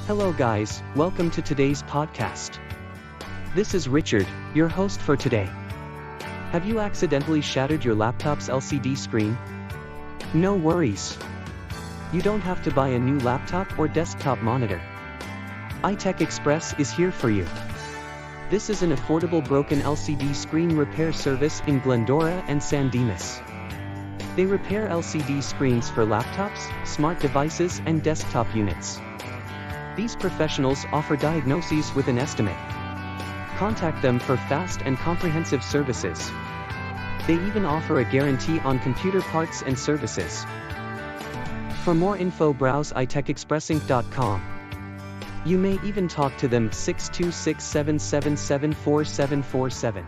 Hello guys, welcome to today's podcast. This is Richard, your host for today. Have you accidentally shattered your laptop's LCD screen? No worries. You don't have to buy a new laptop or desktop monitor. iTech Xpress is here for you. This is an affordable broken LCD screen repair service in Glendora and San Dimas. They repair LCD screens for laptops, smart devices, and desktop units. These professionals offer diagnoses with an estimate. Contact them for fast and comprehensive services. They even offer a guarantee on computer parts and services. For more info, browse itechexpressinc.com. You may even talk to them 626-777-4747.